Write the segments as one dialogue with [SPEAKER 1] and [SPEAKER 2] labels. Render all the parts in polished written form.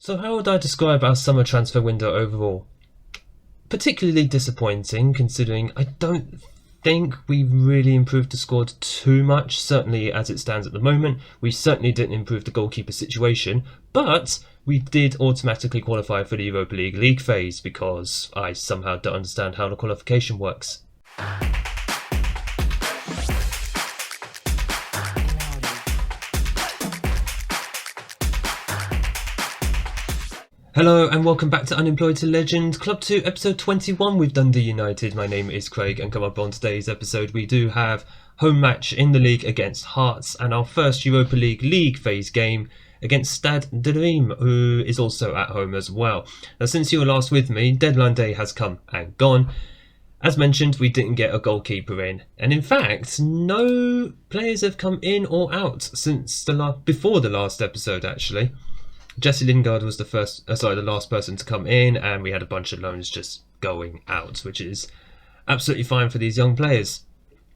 [SPEAKER 1] So how would I describe our summer transfer window overall? Particularly disappointing, considering I don't think we've really improved the squad too much, certainly as it stands at the moment. We certainly didn't improve the goalkeeper situation, but we did automatically qualify for the Europa League phase because I somehow don't understand how the qualification works. Hello and welcome back to Unemployed to Legend, Club 2, episode 21 with Dundee United. My name is Craig and come up on today's episode we do have home match in the league against Hearts and our first Europa League phase game against Stade de Reims, who is also at home as well. Now since you were last with me, deadline day has come and gone. As mentioned, we didn't get a goalkeeper in, and in fact no players have come in or out since before the last episode actually. Jesse Lingard was the last person to come in, and we had a bunch of loans just going out, which is absolutely fine for these young players.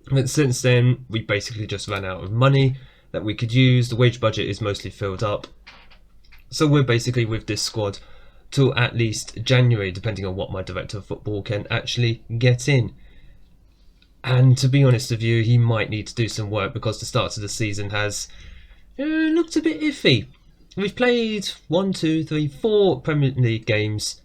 [SPEAKER 1] But since then, we basically just ran out of money that we could use. The wage budget is mostly filled up. So we're basically with this squad till at least January, depending on what my director of football can actually get in. And to be honest with you, he might need to do some work because the start of the season has looked a bit iffy. We've played 4 Premiership games,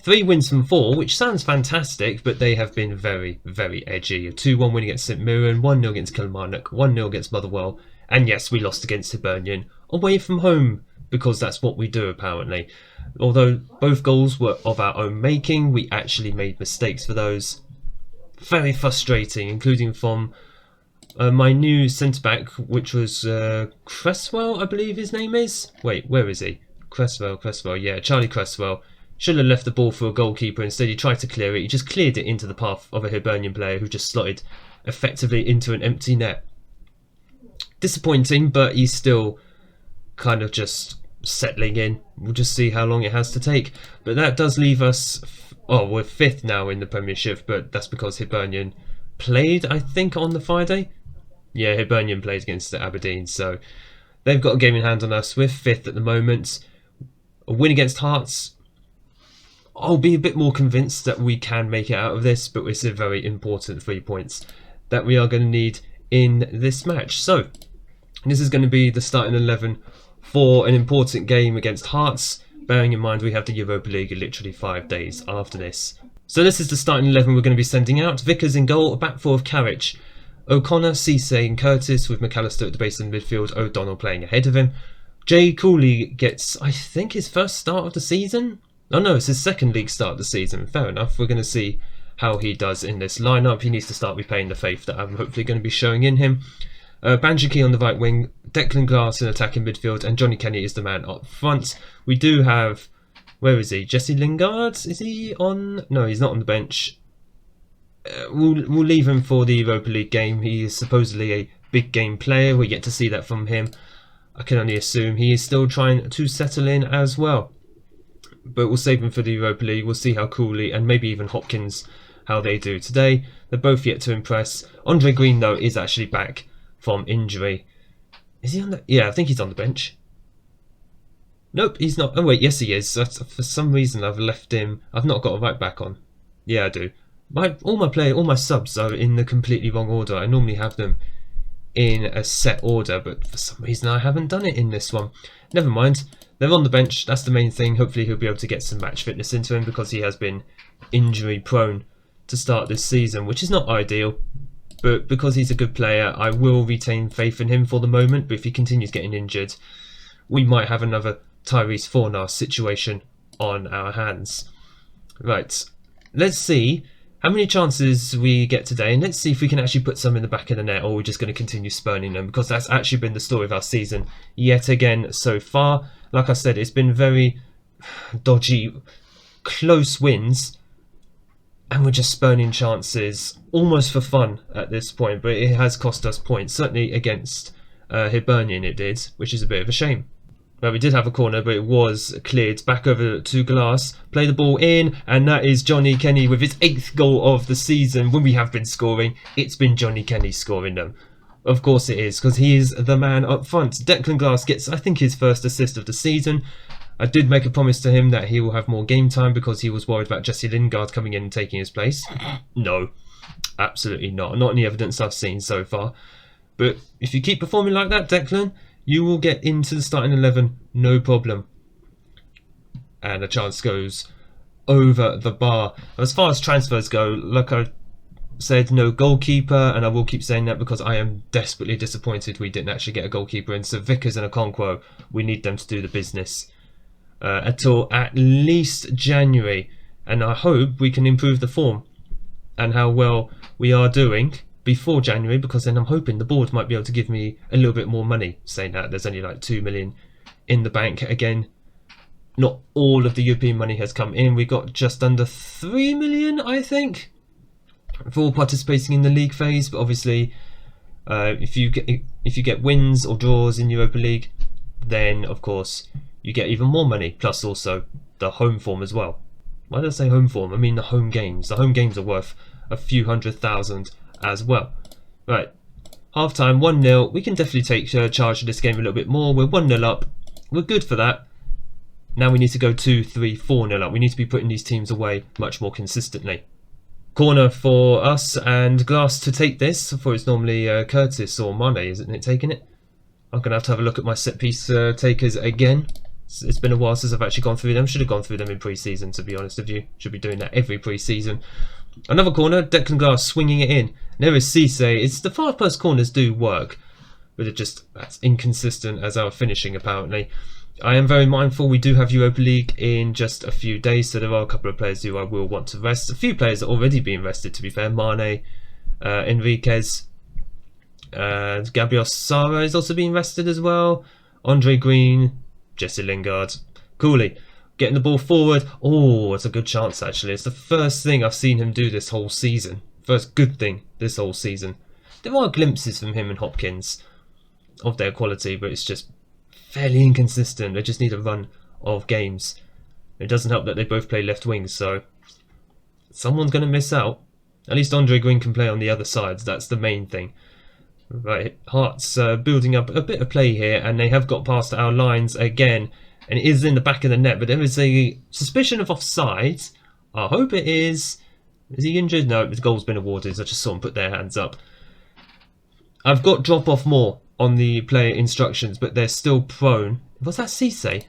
[SPEAKER 1] 3 wins from 4, which sounds fantastic, but they have been very, very edgy. A 2-1 win against St Mirren, 1-0 against Kilmarnock, 1-0 against Motherwell, and yes, we lost against Hibernian, away from home, because that's what we do apparently. Although both goals were of our own making, we actually made mistakes for those. Very frustrating, including from my new centre-back, which was Cresswell, I believe his name is. Wait, where is he? Cresswell, yeah, Charlie Cresswell. Should have left the ball for a goalkeeper. Instead, he tried to clear it. He just cleared it into the path of a Hibernian player who just slotted effectively into an empty net. Disappointing, but he's still kind of just settling in. We'll just see how long it has to take. But that does leave us... we're 5th now in the Premiership, but that's because Hibernian played, I think, on the Friday. Yeah, Hibernian played against Aberdeen, so they've got a game in hand on us. We're 5th at the moment. A win against Hearts, I'll be a bit more convinced that we can make it out of this, but it's a very important 3 points that we are going to need in this match. So, this is going to be the starting 11 for an important game against Hearts, bearing in mind we have the Europa League literally 5 days after this. So this is the starting 11 we're going to be sending out. Vickers in goal, a back 4 of Carrick, O'Connor, Cisse and Curtis, with McAllister at the base of the midfield, O'Donnell playing ahead of him. Jay Cooley gets, I think, his first start of the season? Oh no, it's his second league start of the season. Fair enough. We're going to see how he does in this lineup. He needs to start repaying the faith that I'm hopefully going to be showing in him. Banjiki on the right wing, Declan Glass in attacking midfield, and Johnny Kenny is the man up front. We do have... Where is he? Jesse Lingard? Is he on... No, he's not on the bench. We'll leave him for the Europa League game. He is supposedly a big game player. We're yet to see that from him. I can only assume he is still trying to settle in as well. But we'll save him for the Europa League. We'll see how Cooley and maybe even Hopkins, how they do today. They're both yet to impress. Andre Green, though, is actually back from injury. Is he on the... Yeah, I think he's on the bench. Nope, he's not. Oh wait, yes he is. For some reason I've left him. I've not got a right back on. Yeah, I do. All my subs are in the completely wrong order. I normally have them in a set order, but for some reason I haven't done it in this one. Never mind. They're on the bench. That's the main thing. Hopefully he'll be able to get some match fitness into him because he has been injury prone to start this season, which is not ideal. But because he's a good player, I will retain faith in him for the moment. But if he continues getting injured, we might have another Tyrese Fornar situation on our hands. Right, let's see how many chances we get today, and let's see if we can actually put some in the back of the net, or we're just going to continue spurning them, because that's actually been the story of our season yet again so far. Like I said, it's been very dodgy, close wins, and we're just spurning chances almost for fun at this point, but it has cost us points. Certainly against Hibernian it did, which is a bit of a shame. Well, we did have a corner, but it was cleared back over to Glass. Play the ball in, and that is Johnny Kenny with his 8th goal of the season. When we have been scoring, it's been Johnny Kenny scoring them. Of course it is, because he is the man up front. Declan Glass gets, I think, his first assist of the season. I did make a promise to him that he will have more game time because he was worried about Jesse Lingard coming in and taking his place. No, absolutely not. Not any evidence I've seen so far. But if you keep performing like that, Declan, you will get into the starting 11, no problem. And a chance goes over the bar. As far as transfers go, like I said, no goalkeeper, and I will keep saying that because I am desperately disappointed we didn't actually get a goalkeeper in. So Vickers and Okonkwo, we need them to do the business until at least January, and I hope we can improve the form and how well we are doing before January, because then I'm hoping the board might be able to give me a little bit more money. Saying that, there's only like 2 million in the bank. Again, not all of the European money has come in. We got just under 3 million, I think, for participating in the league phase. But obviously, if you get wins or draws in Europa League, then of course you get even more money, plus also the home form as well. Why did I say home form? I mean the home games. The home games are worth a few $100,000 as well. Right, half time, 1-0. We can definitely take charge of this game a little bit more. We're 1-0 up. We're good for that. Now we need to go 2, 3, 4-0 up. We need to be putting these teams away much more consistently. Corner for us, and Glass to take this, for it's normally Curtis or Mane, isn't it, taking it? I'm going to have a look at my set piece takers again. It's been a while since I've actually gone through them. Should have gone through them in pre-season, to be honest with you. Should be doing that every pre-season. Another corner, Declan Glass swinging it in. There is Cisse. It's the far post corners do work, but that's inconsistent as our finishing apparently. I am very mindful we do have Europa League in just a few days, so there are a couple of players who I will want to rest. A few players are already being rested, to be fair. Mane, Enriquez, Gabriel Sara is also being rested as well. Andre Green, Jesse Lingard. Cooley getting the ball forward. Oh, it's a good chance actually. It's the first thing I've seen him do this whole season. First good thing this whole season. There are glimpses from him and Hopkins of their quality, but it's just fairly inconsistent. They just need a run of games. It doesn't help that they both play left wings, so someone's going to miss out. At least Andre Green can play on the other sides. That's the main thing. Right, Hearts building up a bit of play here, and they have got past our lines again, and it is in the back of the net, but there is a suspicion of offside. I hope it is. Is he injured? No, the goal's been awarded. I just saw them put their hands up. I've got drop off more on the player instructions, but they're still prone. Was that Cisse?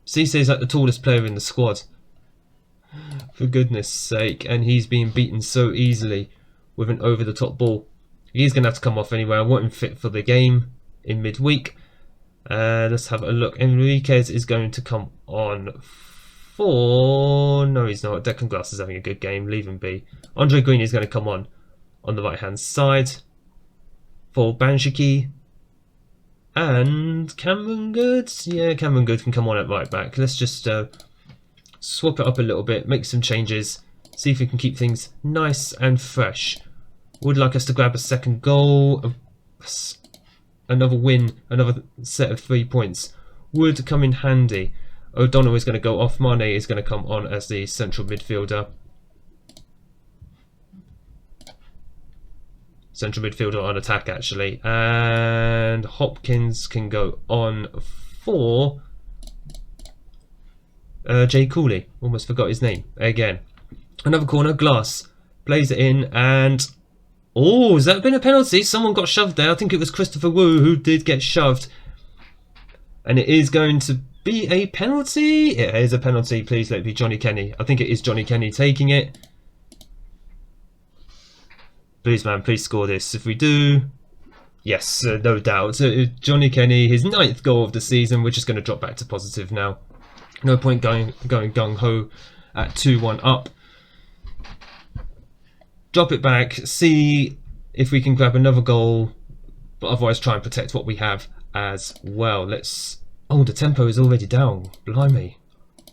[SPEAKER 1] Cisse is like the tallest player in the squad. For goodness sake, and he's being beaten so easily with an over-the-top ball. He's going to have to come off anyway. I want him fit for the game in midweek. Let's have a look. Enriquez is going to come on for... No, he's not. Declan Glass is having a good game. Leave him be. Andre Green is going to come on the right-hand side for Banshiki. And Cameron Good. Yeah, Cameron Good can come on at right back. Let's just swap it up a little bit. Make some changes. See if we can keep things nice and fresh. Would like us to grab a second goal. Another win, another set of 3 points would come in handy. O'Donnell is going to go off. Mane is going to come on as the central midfielder. Central midfielder on attack, actually. And Hopkins can go on for Jay Cooley. Almost forgot his name again. Another corner. Glass plays it in, and oh, has that been a penalty? Someone got shoved there. I think it was Christopher Wu who did get shoved. And it is going to be a penalty. It is a penalty. Please let it be Johnny Kenny. I think it is Johnny Kenny taking it. Please, man, please score this. If we do, yes, no doubt. Johnny Kenny, his 9th goal of the season. We're just going to drop back to positive now. No point going gung-ho at 2-1 up. Drop it back, see if we can grab another goal, but otherwise try and protect what we have as well. Let's... Oh, the tempo is already down. Blimey.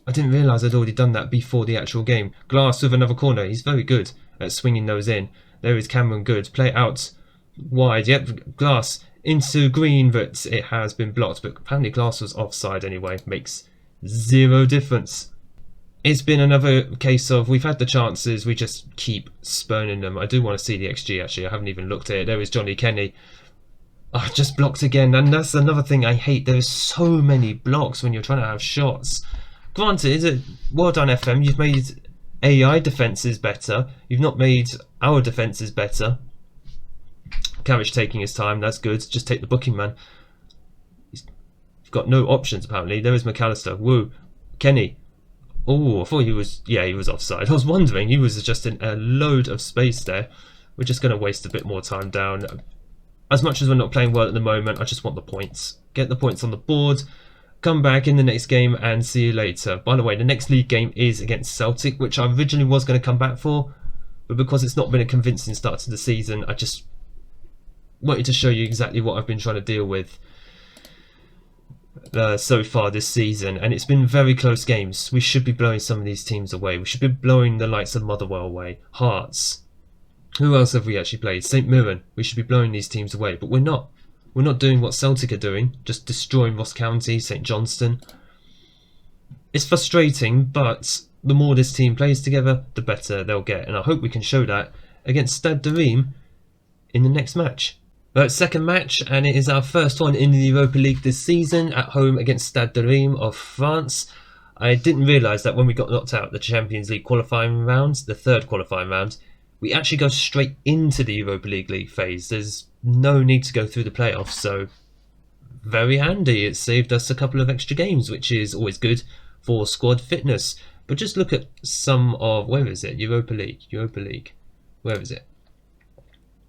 [SPEAKER 1] I didn't realise I'd already done that before the actual game. Glass with another corner. He's very good at swinging those in. There is Cameron Good. Play it out wide. Yep, Glass into Green, but it has been blocked. But apparently Glass was offside anyway. Makes zero difference. it's been another case of we've had the chances, we just keep spurning them. I do want to see the XG actually, I haven't even looked at it. There is Johnny Kenny. Oh, just blocked again, and that's another thing I hate. There are so many blocks when you're trying to have shots. Granted, well done FM, you've made AI defences better. You've not made our defences better. Carriage taking his time, that's good. Just take the booking man. He's got no options apparently. There is McAllister. Woo. Kenny. Oh, I thought he was... Yeah, he was offside. I was wondering. He was just in a load of space there. We're just going to waste a bit more time down. As much as we're not playing well at the moment, I just want the points. Get the points on the board. Come back in the next game and see you later. By the way, the next league game is against Celtic, which I originally was going to come back for. But because it's not been a convincing start to the season, I just wanted to show you exactly what I've been trying to deal with so far this season, and it's been very close games. We should be blowing some of these teams away. We should be blowing the likes of Motherwell away. Hearts. Who else have we actually played? St Mirren. We should be blowing these teams away, but we're not. We're not doing what Celtic are doing, just destroying Ross County, St Johnstone. It's frustrating, but the more this team plays together, the better they'll get, and I hope we can show that against Stade de Reims in the next match. Second match, and it is our first one in the Europa League this season, at home against Stade de Reims of France. I didn't realise that when we got knocked out the Champions League qualifying rounds, the third qualifying round, we actually go straight into the Europa League phase. There's no need to go through the playoffs, so very handy. It saved us a couple of extra games, which is always good for squad fitness. But just look at some of... Where is it? Europa League. Where is it?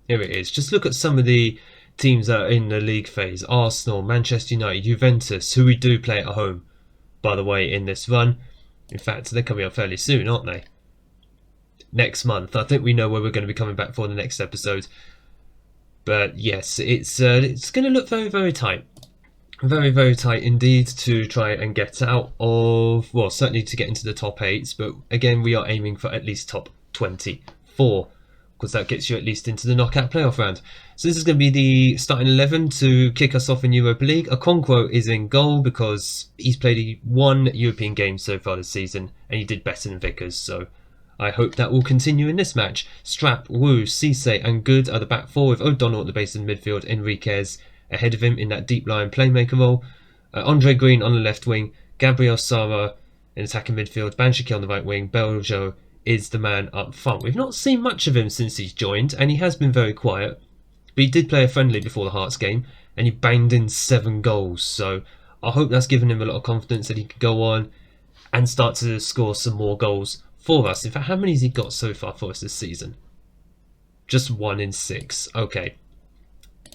[SPEAKER 1] Here it is. Just look at some of the teams that are in the league phase. Arsenal, Manchester United, Juventus, who we do play at home, by the way, in this run. In fact, they're coming up fairly soon, aren't they? Next month. I think we know where we're going to be coming back for the next episode. But yes, it's going to look very, very tight. Very, very tight indeed to try and get out of... Well, certainly to get into the top 8. But again, we are aiming for at least top 24. Because that gets you at least into the knockout playoff round. So this is going to be the starting 11 to kick us off in Europa League. Okonkwo is in goal because he's played one European game so far this season and he did better than Vickers, so I hope that will continue in this match. Strap, Wu, Cisse and Good are the back four with O'Donnell at the base of the midfield, Enriquez ahead of him in that deep line playmaker role. Andre Green on the left wing, Gabriel Sara in attacking midfield, Banshiki on the right wing, Beljo is the man up front. We've not seen much of him since he's joined, and he has been very quiet. But he did play a friendly before the Hearts game, and he banged in 7 goals. So I hope that's given him a lot of confidence that he can go on and start to score some more goals for us. In fact, how many has he got so far for us this season? Just 1 in 6. Okay.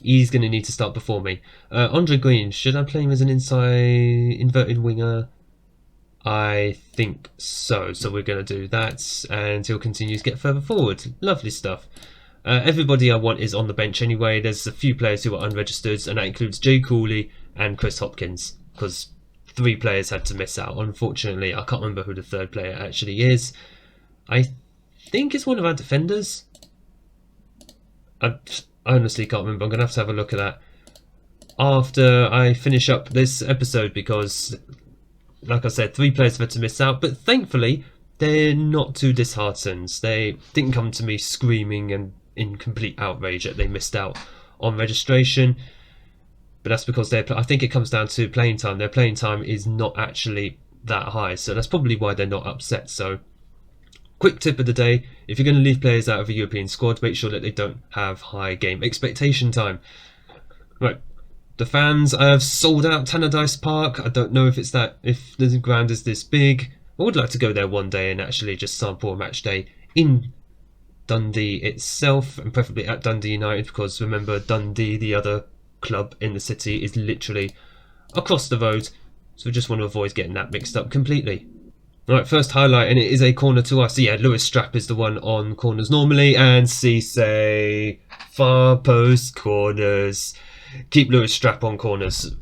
[SPEAKER 1] He's going to need to start performing. Andre Green, should I play him as an inside inverted winger? I think so. So we're going to do that, and he'll continue to get further forward. Lovely stuff. Everybody I want is on the bench anyway. There's a few players who are unregistered, and that includes Jay Cooley and Chris Hopkins, because 3 players had to miss out. Unfortunately, I can't remember who the third player actually is. I think it's one of our defenders. I honestly can't remember. I'm going to have a look at that after I finish up this episode, because like I said, 3 players have had to miss out, but thankfully they're not too disheartened. They didn't come to me screaming and in complete outrage that they missed out on registration, but that's because I think it comes down to playing time. Their playing time is not actually that high, so that's probably why they're not upset. So quick tip of the day, if you're going to leave players out of a European squad, make sure that they don't have high game expectation time. Right. The fans have sold out Tannadice Park. I don't know if the ground is this big. I would like to go there one day and actually just sample a match day in Dundee itself, and preferably at Dundee United, because remember, Dundee, the other club in the city, is literally across the road. So we just want to avoid getting that mixed up completely. Alright, first highlight, and it is a corner to us. Yeah, Lewis Strap is the one on corners normally, and Cisse, far post corners. Keep Lewis Strap on corners.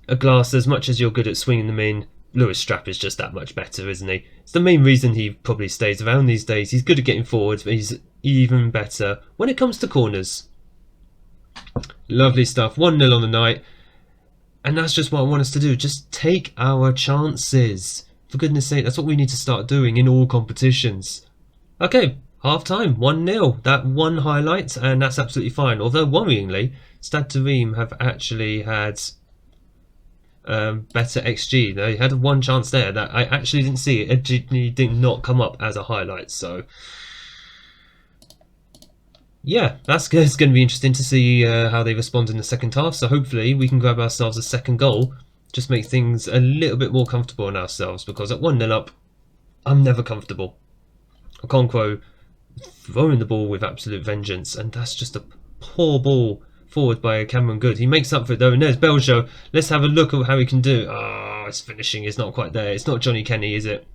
[SPEAKER 1] A Glass, as much as you're good at swinging them in, Lewis Strap is just that much better, isn't he? It's the main reason he probably stays around these days. He's good at getting forward, but he's even better when it comes to corners. Lovely stuff. 1-0 on the night. And that's just what I want us to do. Just take our chances. For goodness sake, that's what we need to start doing in all competitions. Okay, half time, 1-0. That one highlight, and that's absolutely fine. Although worryingly, Stade de Reims have actually had better XG. They had one chance there that I actually didn't see. It did not come up as a highlight. So yeah, it's going to be interesting to see how they respond in the second half. So hopefully we can grab ourselves a second goal, just make things a little bit more comfortable on ourselves, because at 1-0 up, I'm never comfortable. Okonkwo throwing the ball with absolute vengeance, and that's just a poor ball forward by Cameron Good. He makes up for it though, and there's Beljo. Let's have a look at how he can do. His finishing is not quite there. It's not Johnny Kenny, is it?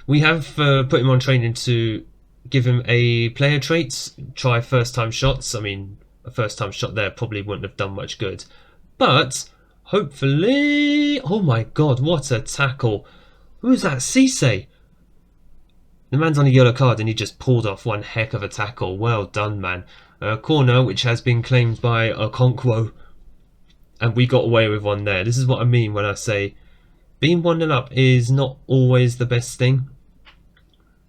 [SPEAKER 1] We have put him on training to give him a player trait, try first time shots. I mean, a first time shot there probably wouldn't have done much good, but hopefully... Oh my god, what a tackle. Who's that? Cisse? The man's on a yellow card and he just pulled off one heck of a tackle. Well done, man. Corner, which has been claimed by Okonkwo, and we got away with one there. This is what I mean when I say being 1-0 up is not always the best thing.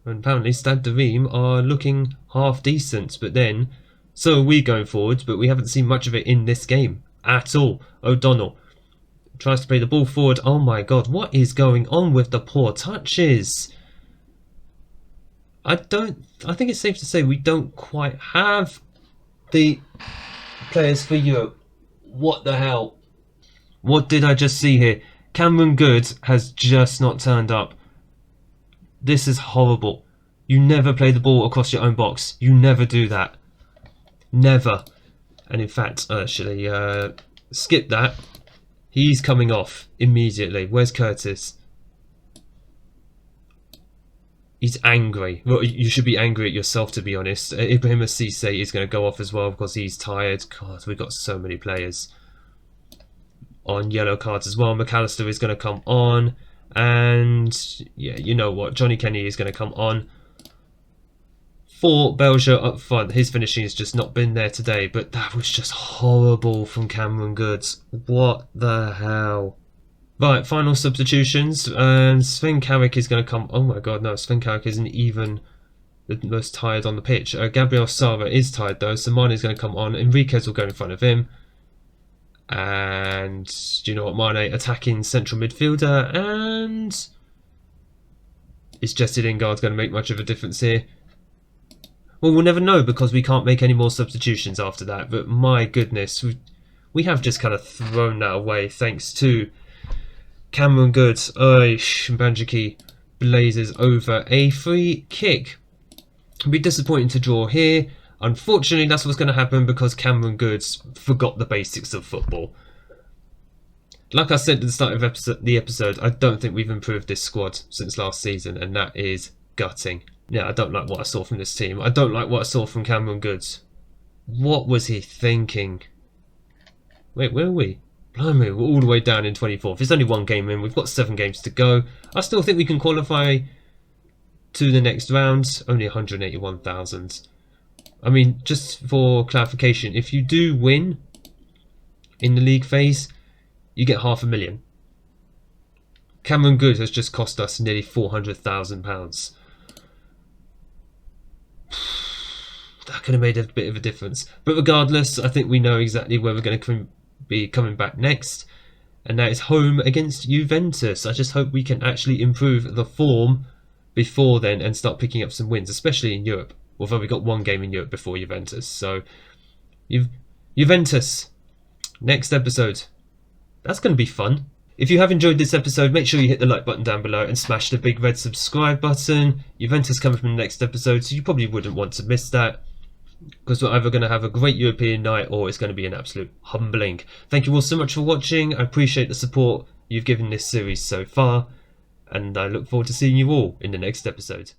[SPEAKER 1] And apparently Stade de Reims are looking half decent, but then so are we going forwards, but we haven't seen much of it in this game at all. O'Donnell tries to play the ball forward. Oh my god, what is going on with the poor touches? I think it's safe to say we don't quite have the players for Europe. What the hell? What did I just see here? Cameron Good has just not turned up. This is horrible. You never play the ball across your own box. You never do that. Never. And in fact, should I skip that? He's coming off immediately. Where's Curtis? He's angry. Well, you should be angry at yourself, to be honest. Ibrahim Cisse is going to go off as well because he's tired. God, we've got so many players on yellow cards as well. McAllister is going to come on. And yeah, you know what? Johnny Kenny is going to come on. For Belgium up front. His finishing has just not been there today. But that was just horrible from Cameron Goods. What the hell? Right, final substitutions, and Sven Carrick is going to come... Oh my god, no, Sven Carrick isn't even the most tired on the pitch. Gabriel Sara is tired though, so Mane is going to come on. Enriquez will go in front of him. And, do you know what, Mane attacking central midfielder, and... Is Jesse Lingard going to make much of a difference here? Well, we'll never know because we can't make any more substitutions after that, but my goodness, we have just kind of thrown that away thanks to... Cameron Good. Mbanjiki blazes over a free kick. It'd be disappointing to draw here. Unfortunately, that's what's going to happen because Cameron Goods forgot the basics of football. Like I said at the start of the episode, I don't think we've improved this squad since last season, and that is gutting. Yeah, I don't like what I saw from this team. I don't like what I saw from Cameron Goods. What was he thinking? Wait, where are we? Blimey, we're all the way down in 24th. It's only one game in. We've got 7 games to go. I still think we can qualify to the next round. Only 181,000. I mean, just for clarification, if you do win in the league phase, you get £500,000. Cameron Good has just cost us nearly £400,000. That could have made a bit of a difference. But regardless, I think we know exactly where we're going to be coming back next, and that is home against Juventus. I just hope we can actually improve the form before then and start picking up some wins, especially in Europe, although we got one game in Europe before Juventus. So Juventus next episode, that's going to be fun. If you have enjoyed this episode, make sure you hit the like button down below and smash the big red subscribe button. Juventus coming from the next episode, so you probably wouldn't want to miss that, because we're either going to have a great European night or it's going to be an absolute humbling. Thank you all so much for watching. I appreciate the support you've given this series so far, and I look forward to seeing you all in the next episode.